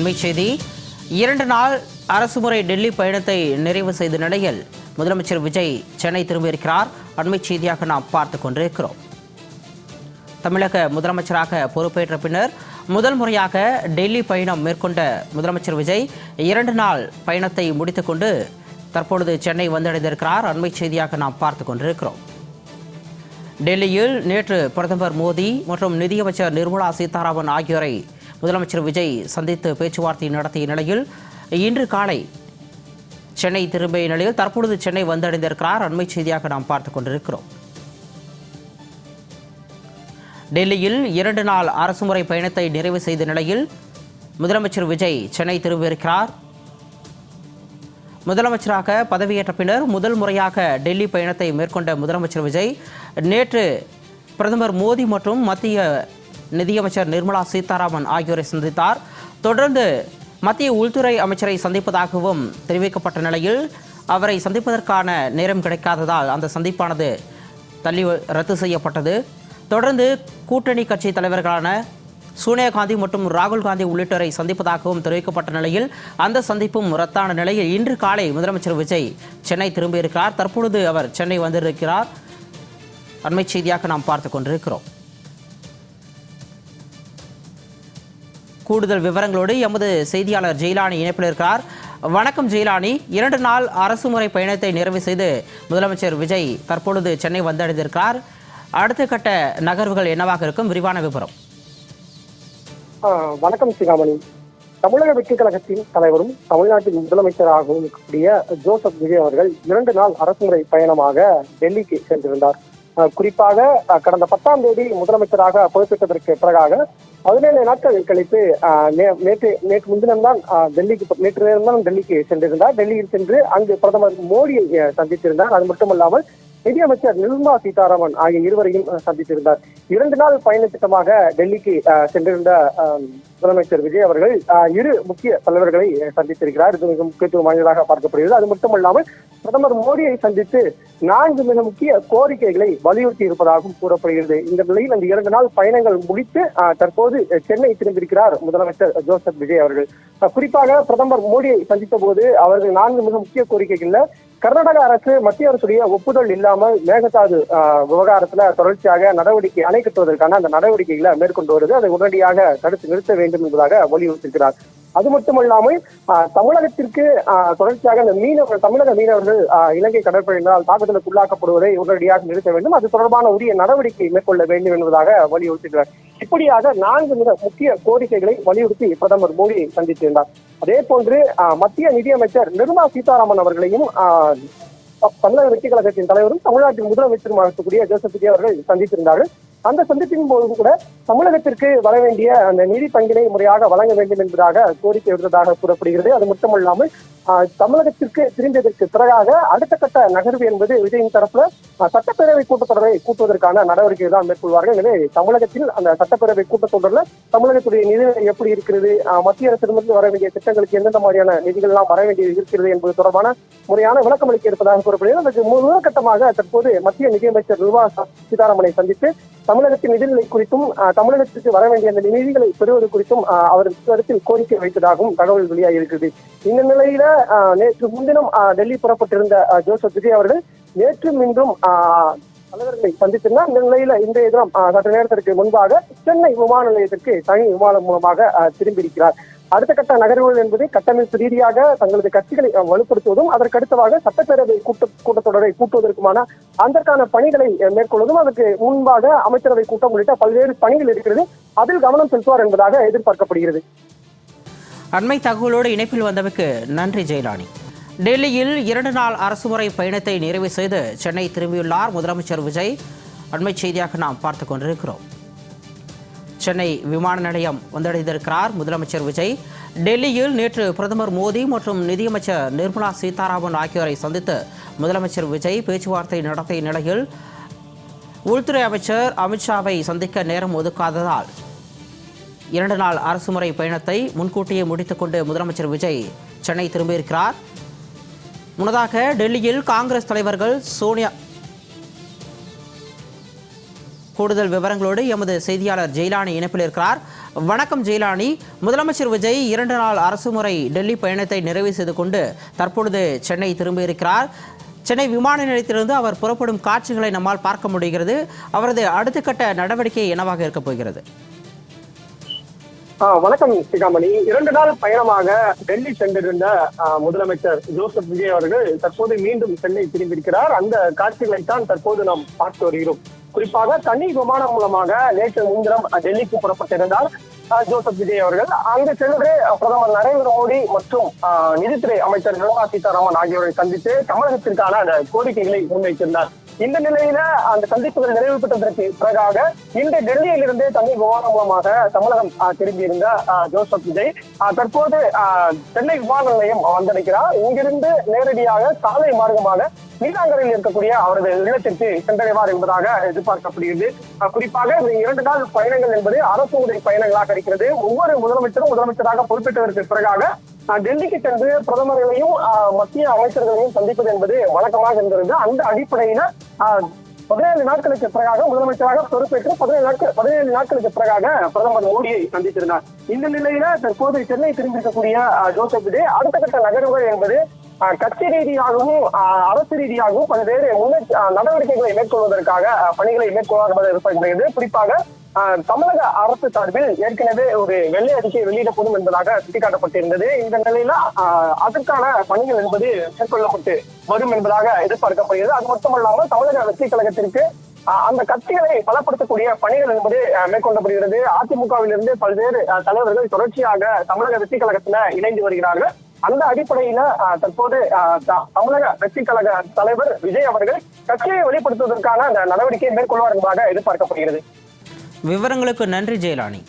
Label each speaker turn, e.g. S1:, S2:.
S1: அண்மைச் செய்தி. 2 நாள் அரசுமுறை டெல்லி பயணத்தை நிறைவு செய்த நிலையில் முதலமைச்சர் விஜய் சென்னை திரும்பியிருக்கிறார். அண்மைச் செய்தியாக நாம் பார்த்து கொண்டிருக்கிறோம். தமிழக முதலமைச்சராக பொறுப்பேற்ற பின்னர் முதல் முறையாக டெல்லி பயணம் மேற்கொண்ட முதலமைச்சர் விஜய் 2 நாள் பயணத்தை முடித்துக்கொண்டு தற்பொழுது சென்னை வந்தடைந்திருக்கிறார். அண்மைச் செய்தியாக நாம் பார்த்து கொண்டிருக்கிறோம். டெல்லியில் நேற்று பிரதமர் மோடி மற்றும் நிதியமைச்சர் நிர்மலா சீதாராமன் ஆகியோரை முதலமைச்சர் விஜய் சந்தித்து பேச்சுவார்த்தை நடத்திய நிலையில் இன்று காலை சென்னை திரும்பிய நிலையில் தற்பொழுது சென்னை வந்தடைந்திருக்கிறார். அண்மைச் செய்தியாக நாம் பார்த்து கொண்டிருக்கிறோம். டெல்லியில் 2 நாள் அரசுமுறை பயணத்தை நிறைவு செய்த நிலையில் முதலமைச்சர் விஜய் சென்னை திரும்பியிருக்கிறார். முதலமைச்சராக பதவியேற்ற பின்னர் முதல் முறையாக டெல்லி பயணத்தை மேற்கொண்ட முதலமைச்சர் விஜய் நேற்று பிரதமர் மோடி மற்றும் மத்திய நிதியமைச்சர் நிர்மலா சீதாராமன் ஆகியோரை சந்தித்தார். தொடர்ந்து மத்திய உள்துறை அமைச்சரை சந்திப்பதாகவும் தெரிவிக்கப்பட்ட நிலையில் அவரை சந்திப்பதற்கான நேரம் கிடைக்காததால் அந்த சந்திப்பானது ரத்து செய்யப்பட்டது. தொடர்ந்து கூட்டணி கட்சி தலைவர்களான சோனியா காந்தி மற்றும் ராகுல் காந்தி உள்ளிட்டோரை சந்திப்பதாகவும் தெரிவிக்கப்பட்ட நிலையில் அந்த சந்திப்பும் ரத்தான நிலையில் இன்று காலை முதலமைச்சர் விஜய் சென்னை திரும்பியிருக்கிறார். தற்பொழுது அவர் சென்னை வந்திருக்கிறார். அண்மைச் செய்தியாக நாம் பார்த்து கொண்டிருக்கிறோம். கூடுதல் விவரங்களோடு எமது செய்தியாளர் ஜெயிலானி இணைப்பில் இருக்கிறார். வணக்கம் ஜெயிலானி. 2 நாள் அரசுமுறை பயணத்தை நிறைவு செய்து முதலமைச்சர் விஜய் தற்பொழுது சென்னை வந்தடைந்திருக்கிறார். அடுத்த கட்ட நகர்வுகள் என்னவாக இருக்கும்? விரிவான விவரம்.
S2: வணக்கம் சிகாமணி. தமிழக வெற்றி கழகத்தின் தலைவரும் தமிழ்நாட்டின் முதலமைச்சராகவும் இருக்கக்கூடிய ஜோசப் விஜய் அவர்கள் 2 நாள் அரசுமுறை பயணமாக டெல்லிக்கு சென்றிருந்தார். குறிப்பாக கடந்த 10ஆம் தேதி முதலமைச்சராக பொறுப்பேற்றதற்கு பிறகாக 17 நாட்கள் கழித்து நேற்று முன்தினம்தான் டெல்லிக்கு சென்றிருந்தார். டெல்லியில் சென்று அங்கு பிரதமர் மோடியை சந்தித்திருந்தார். அது மட்டுமல்லாமல் நிதியமைச்சர் நிர்மலா சீதாராமன் ஆகிய இருவரையும் சந்தித்திருந்தார். 2 நாள் பயண திட்டமாக டெல்லிக்கு சென்றிருந்த முதலமைச்சர் விஜய் அவர்கள் 2 முக்கிய தலைவர்களை சந்தித்திருக்கிறார். இது மிக முக்கியத்துவம் வாய்ந்ததாக பார்க்கப்படுகிறது. அது மட்டுமல்லாமல் பிரதமர் மோடியை சந்தித்து 4 மிக முக்கிய கோரிக்கைகளை வலியுறுத்தி இருப்பதாகவும் கூறப்படுகிறது. இந்த நிலையில் அந்த 2 நாள் பயணங்கள் முடித்து தற்போது சென்னை திரும்பியிருக்கிறார் முதலமைச்சர் ஜோசப் விஜய் அவர்கள். குறிப்பாக பிரதமர் மோடியை சந்தித்த போது அவர்கள் 4 மிக முக்கிய கோரிக்கைகள்ல கர்நாடக அரசு மத்திய அரசுடைய ஒப்புதல் இல்லாமல் மேகதாது விவகாரத்துல தொடர்ச்சியாக அணை கட்டுவதற்கான அந்த நடவடிக்கைகளை மேற்கொண்டு வருது. அதை உடனடியாக தடுத்து நிறுத்த வேண்டும் என்பதாக வலியுறுத்தியிருக்கிறார். அது மட்டுமல்லாமல் தமிழகத்திற்கு தொடர்ச்சியாக அந்த தமிழக மீனவர்கள் இலங்கை கடற்படையினரால் தாக்குதலுக்கு உள்ளாக்கப்படுவதை உடனடியாக நிறுத்த வேண்டும், அது தொடர்பான உரிய நடவடிக்கை மேற்கொள்ள வேண்டும் என்பதாக வலியுறுத்தினார். இப்படியாக 4 மிக முக்கிய கோரிக்கைகளை வலியுறுத்தி பிரதமர் மோடியை சந்தித்திருந்தார். அதே போன்று மத்திய நிதியமைச்சர் நிர்மலா சீதாராமன் அவர்களையும் தமிழக வெற்றி கழகத்தின் தலைவரும் தமிழ்நாட்டின் முதலமைச்சருமாக இருக்கக்கூடிய ஜோசப் விஜய் அவர்கள் சந்தித்திருந்தார்கள். அந்த சந்திப்பின் போது கூட தமிழகத்திற்கு வர வேண்டிய அந்த நிதி பங்கினை முறையாக வழங்க வேண்டும் என்பதாக கோரிக்கை விடுத்ததாக கூறப்படுகிறது. அது மட்டுமல்லாமல் தமிழகத்திற்கு திரும்பியதற்கு பிறகாக அடுத்த கட்ட நகர்வு என்பது விஜயின் தரப்புல சட்டப்பேரவை கூட்டத்தொடரை கூட்டுவதற்கான நடவடிக்கை தான் மேற்கொள்வார்கள். எனவே தமிழகத்தில் அந்த சட்டப்பேரவை கூட்டத்தொடர்ல தமிழகத்துடைய நிதிநிலை எப்படி இருக்கிறது, மத்திய அரசிடமிருந்து வர வேண்டிய திட்டங்களுக்கு எந்தெந்த மாதிரியான நிதிகள் எல்லாம் வர வேண்டியது இருக்கிறது என்பது தொடர்பான முறையான விளக்கம் அளிக்க இருப்பதாக கூறப்படுகிறது. அதற்கு முதற்கட்டமாக தற்போது மத்திய நிதியமைச்சர் நிர்மலா சீதாராமனை சந்தித்து தமிழகத்தின் நிதிநிலை குறித்தும் தமிழகத்திற்கு வர வேண்டிய அந்த நிதிகளை பெறுவது குறித்தும் அவர் கருத்தில் கோரிக்கை வைத்ததாகவும் தகவல் வெளியாகி இருக்கிறது. இந்த நிலையில நேற்று முன்தினம் டெல்லி புறப்பட்டிருந்த ஜோசப் விஜய் அவர்கள் நேற்றும் இன்றும் தலைவர்களை சந்தித்திருந்தார். இந்த நிலையில இன்றைய தினம் சற்று நேரத்திற்கு முன்பாக சென்னை விமான நிலையத்திற்கு தனி விமானம் மூலமாக திரும்பியிருக்கிறார். அடுத்த கட்ட நகர்வுகள் என்பது கட்டமைப்பு ரீதியாக தங்களது கட்சிகளை வலுப்படுத்துவதும் அதற்கடுத்ததாக சட்டப்பேரவை கூட்டத்தொடரை கூட்டுவதற்குமான அதற்கான பணிகளை மேற்கொள்வதும் அதற்கு முன்பாக அமைச்சரவை கூட்டம் உள்ளிட்ட பல்வேறு பணிகள் இருக்கிறது, அதில் கவனம் செலுத்துவார் என்பதாக எதிர்பார்க்கப்படுகிறது.
S1: அண்மை தகவலோடு இணைப்பில் வந்தமைக்கு நன்றி ஜெயலானி. டெல்லியில் 2 நாள் அரசுமுறை பயணத்தை நிறைவு செய்து சென்னை திரும்பியுள்ளார் முதலமைச்சர் விஜய். அண்மைச் செய்தியாக நாம் பார்த்து கொண்டிருக்கிறோம். சென்னை விமான நிலையம் வந்தடைந்திருக்கிறார் முதலமைச்சர் விஜய். டெல்லியில் நேற்று பிரதமர் மோடி மற்றும் நிதியமைச்சர் நிர்மலா சீதாராமன் ஆகியோரை சந்தித்து முதலமைச்சர் விஜய் பேச்சுவார்த்தை நடத்திய நிலையில் உள்துறை அமைச்சர் அமித்ஷாவை சந்திக்க நேரம் ஒதுக்காததால் 2 நாள் அரசுமுறை பயணத்தை முன்கூட்டியே முடித்துக்கொண்டு முதலமைச்சர் விஜய் சென்னை திரும்பியிருக்கிறார். முன்னதாக டெல்லியில் காங்கிரஸ் தலைவர்கள் கூடுதல் விவரங்களோடு எமது செய்தியாளர் ஜெயிலானி இணைப்பில் இருக்கிறார். வணக்கம் ஜெயிலானி. முதலமைச்சர் விஜய் 2 நாள் அரசுமுறை டெல்லி பயணத்தை நிறைவு செய்து கொண்டு தற்பொழுது சென்னை திரும்பியிருக்கிறார். சென்னை விமான நிலையத்திலிருந்து அவர் புறப்படும் காட்சிகளை நம்மால் பார்க்க முடிகிறது. அவரது அடுத்த கட்ட நடவடிக்கை என்னவாக இருக்கப் போகிறது?
S2: வணக்கம் சிகாமணி. 2 நாள் பயணமாக டெல்லி சென்றிருந்த முதலமைச்சர் ஜோசப் விஜய் அவர்கள் தற்போது மீண்டும் சென்னை திரும்பியிருக்கிறார். அந்த காட்சிகளைத்தான் தற்போது நாம் பார்த்து வருகிறோம். குறிப்பாக தனி விமானம் மூலமாக நேற்று முன்தினம் டெல்லிக்கு புறப்பட்டிருந்தார் ஜோசப் விஜய் அவர்கள். அங்கு சென்று பிரதமர் நரேந்திர மோடி மற்றும் நிதித்துறை அமைச்சர் நிர்மலா சீதாராமன் ஆகியோரை சந்தித்து தமிழகத்திற்கான அந்த கோரிக்கைகளை முன்வைத்திருந்தார். இந்த நிலையில அந்த சந்திப்புகள் நிறைவு பெற்றதற்கு பிறகாக இன்று டெல்லியிலிருந்து தனி விமானம் மூலமாக தமிழகம் திரும்பியிருந்த ஜோசப் விஜய் தற்போது சென்னை விமான நிலையம் வந்தடைக்கிறார். இங்கிருந்து நேரடியாக சாலை மார்க்கமாக நீலாங்கரையில் இருக்கக்கூடிய அவரது இல்லத்திற்கு சென்றடைவார் என்பதாக எதிர்பார்க்கப்படுகிறது. குறிப்பாக இந்த 2 நாள் பயணங்கள் என்பது அரசுமுறை பயணங்களாக இருக்கிறது. ஒவ்வொரு முதலமைச்சராக பொறுப்பேற்றதற்கு பிறகாக டெல்லிக்கு சென்று பிரதமர்களையும் மத்திய அமைச்சர்களையும் சந்திப்பது என்பது வழக்கமாக இருந்தது. அந்த அடிப்படையில 17 நாட்களுக்கு பிறகாக முதலமைச்சராக பொறுப்பேற்று 17 நாட்களுக்கு பிறகாக பிரதமர் மோடியை சந்தித்திருந்தார். இந்த நிலையில தற்போது சென்னை திரும்பியிருக்கக்கூடிய ஜோசப் விஜய் அடுத்த கட்ட நகர்வுகள் என்பது கட்சி ரீதியாகவும் அரசு ரீதியாகவும் பல்வேறு நடவடிக்கைகளை மேற்கொள்வதற்காக பணிகளை மேற்கொள்வார் எதிர்பார்க்கப்படுகிறது. குறிப்பாக தமிழக அரசு சார்பில் ஏற்கனவே ஒரு வெள்ளை அறிக்கை வெளியிடப்படும் என்பதாக சுட்டிக்காட்டப்பட்டிருந்தது. இந்த நிலையில அதற்கான பணிகள் என்பது மேற்கொள்ளப்பட்டு வரும் என்பதாக எதிர்பார்க்கப்படுகிறது. அது மட்டுமல்லாமல் தமிழக வெற்றி கழகத்திற்கு அந்த கட்சிகளை பலப்படுத்தக்கூடிய பணிகள் என்பது மேற்கொள்ளப்படுகிறது. அதிமுகவிலிருந்து பல்வேறு தலைவர்கள் தொடர்ச்சியாக தமிழக வெற்றி கழகத்துல இணைந்து வருகிறார்கள். அந்த அடிப்படையில தற்போது தமிழக வெற்றி கழக தலைவர் விஜய் அவர்கள் கட்சியை வெளிப்படுத்துவதற்கான அந்த நடவடிக்கையை மேற்கொள்வார் என்பதாக எதிர்பார்க்கப்படுகிறது.
S1: விவரங்களுக்கு நன்றி ஜெயலானி.